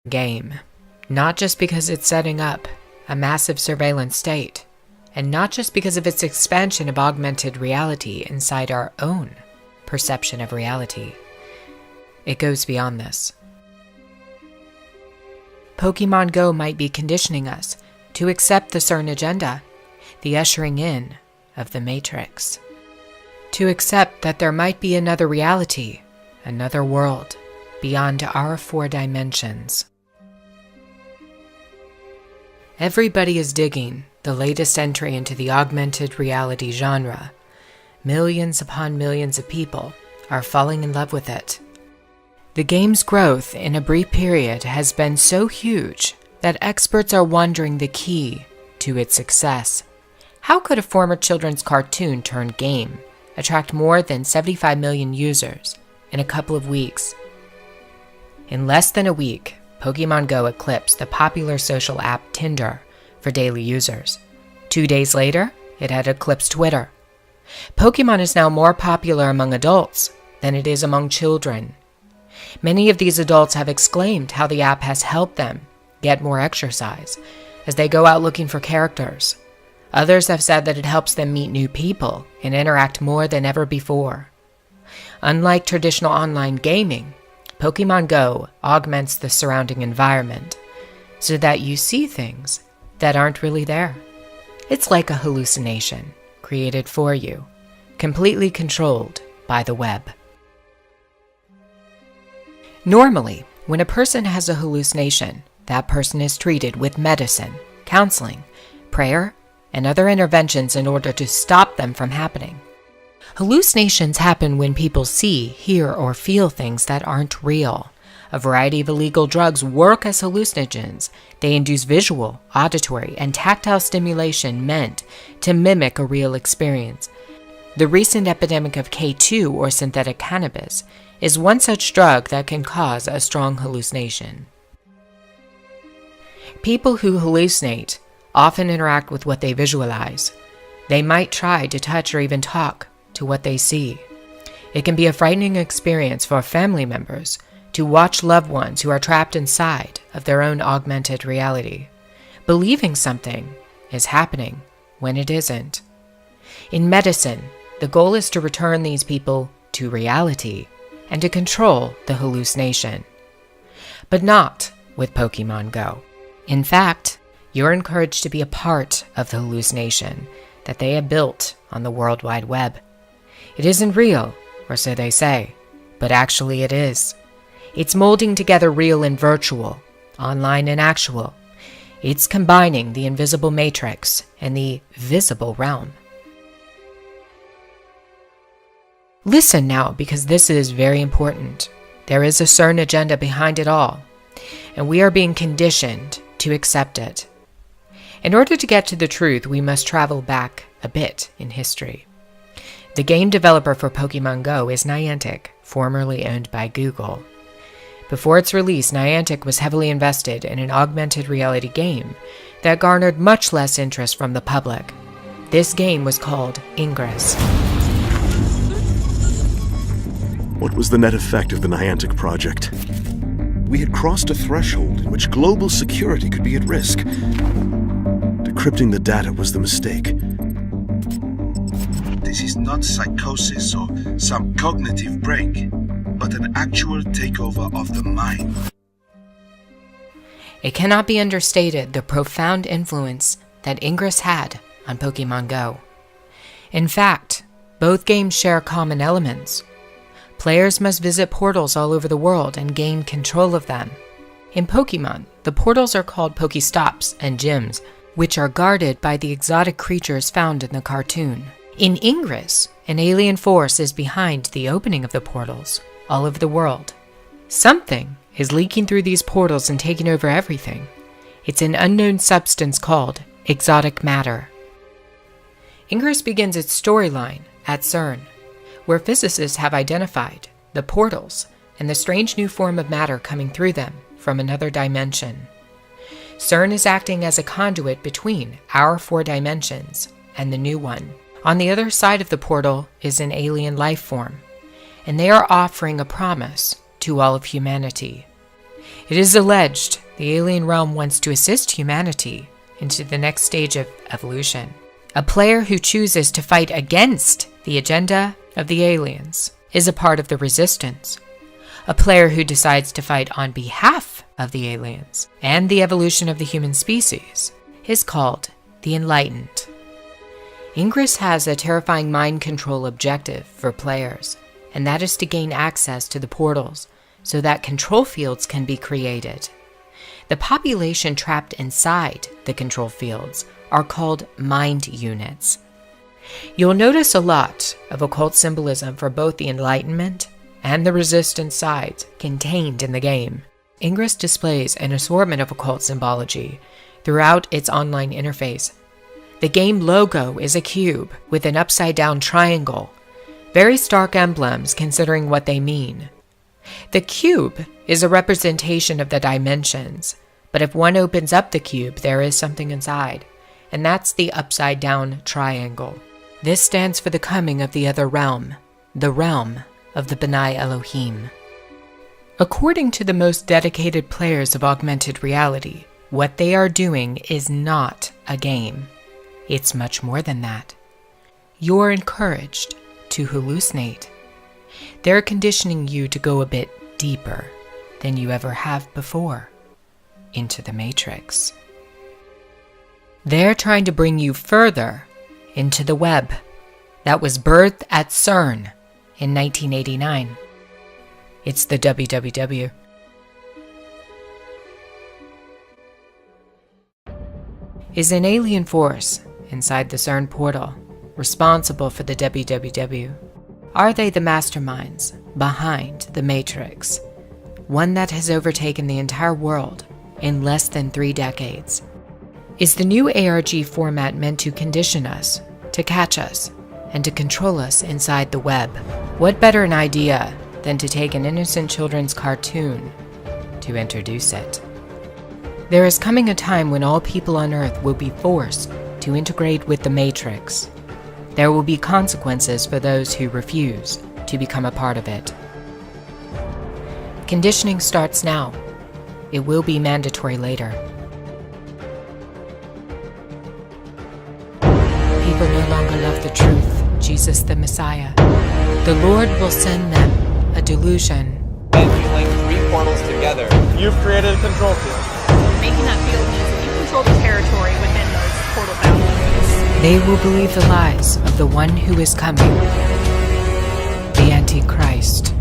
game, not just because it's setting up a massive surveillance state, and not just because of its expansion of augmented reality inside our own perception of reality. It goes beyond this. Pokemon Go might be conditioning us to accept the CERN agenda, the ushering in of the Matrix. To accept that there might be another reality, another world, beyond our 4 dimensions. Everybody is digging the latest entry into the augmented reality genre. Millions upon millions of people are falling in love with it. The game's growth in a brief period has been so huge that experts are wondering the key to its success. How could a former children's cartoon turned game attract more than 75 million users in a couple of weeks? In less than a week, Pokemon Go eclipsed the popular social app Tinder for daily users. 2 days later, it had eclipsed Twitter. Pokemon is now more popular among adults than it is among children. Many of these adults have exclaimed how the app has helped them get more exercise as they go out looking for characters. Others have said that it helps them meet new people and interact more than ever before. Unlike traditional online gaming, Pokemon Go augments the surrounding environment so that you see things that aren't really there. It's like a hallucination created for you, completely controlled by the web. Normally, when a person has a hallucination, that person is treated with medicine, counseling, prayer, and other interventions in order to stop them from happening. Hallucinations happen when people see, hear, or feel things that aren't real. A variety of illegal drugs work as hallucinogens. They induce visual, auditory, and tactile stimulation meant to mimic a real experience. The recent epidemic of K2, or synthetic cannabis, is one such drug that can cause a strong hallucination. People who hallucinate often interact with what they visualize. They might try to touch or even talk to what they see. It can be a frightening experience for family members to watch loved ones who are trapped inside of their own augmented reality, believing something is happening when it isn't. In medicine, the goal is to return these people to reality and to control the hallucination. But not with Pokemon Go. In fact, you're encouraged to be a part of the hallucination that they have built on the World Wide Web. It isn't real, or so they say, but actually it is. It's molding together real and virtual, online and actual. It's combining the invisible matrix and the visible realm. Listen now, because this is very important. There is a CERN agenda behind it all, and we are being conditioned to accept it. In order to get to the truth, we must travel back a bit in history. The game developer for Pokemon Go is Niantic, formerly owned by Google. Before its release, Niantic was heavily invested in an augmented reality game that garnered much less interest from the public. This game was called Ingress. What was the net effect of the Niantic project? We had crossed a threshold in which global security could be at risk. Decrypting the data was the mistake. This is not psychosis or some cognitive break, but an actual takeover of the mind. It cannot be understated the profound influence that Ingress had on Pokemon Go. In fact, both games share common elements. Players must visit portals all over the world and gain control of them. In Pokemon, the portals are called Pokestops and gyms, which are guarded by the exotic creatures found in the cartoon. In Ingress, an alien force is behind the opening of the portals all over the world. Something is leaking through these portals and taking over everything. It's an unknown substance called exotic matter. Ingress begins its storyline at CERN, where physicists have identified the portals and the strange new form of matter coming through them from another dimension. CERN is acting as a conduit between our 4 dimensions and the new one. On the other side of the portal is an alien life form, and they are offering a promise to all of humanity. It is alleged the alien realm wants to assist humanity into the next stage of evolution. A player who chooses to fight against the agenda of the aliens is a part of the resistance. A player who decides to fight on behalf of the aliens and the evolution of the human species is called the Enlightened. Ingress has a terrifying mind control objective for players, and that is to gain access to the portals so that control fields can be created. The population trapped inside the control fields are called mind units. You'll notice a lot of occult symbolism for both the Enlightenment and the resistance sides contained in the game. Ingress displays an assortment of occult symbology throughout its online interface. The game logo is a cube with an upside-down triangle, very stark emblems considering what they mean. The cube is a representation of the dimensions, but if one opens up the cube, there is something inside, and that's the upside-down triangle. This stands for the coming of the other realm, the realm of the B'nai Elohim. According to the most dedicated players of augmented reality, what they are doing is not a game. It's much more than that. You're encouraged to hallucinate. They're conditioning you to go a bit deeper than you ever have before into the Matrix. They're trying to bring you further into the web that was birthed at CERN in 1989. It's the WWW. Is an alien force inside the CERN portal responsible for the WWW? Are they the masterminds behind the Matrix, one that has overtaken the entire world in less than 3 decades? Is the new ARG format meant to condition us, to catch us, and to control us inside the web? What better an idea than to take an innocent children's cartoon to introduce it? There is coming a time when all people on Earth will be forced to integrate with the Matrix. There will be consequences for those who refuse to become a part of it. Conditioning starts now. It will be mandatory later. People no longer love the truth, Jesus the Messiah. The Lord will send them a delusion. And you link 3 portals together. You've created a control field. Making that field means that you control the territory within those portal boundaries. They will believe the lies of the one who is coming, the Antichrist.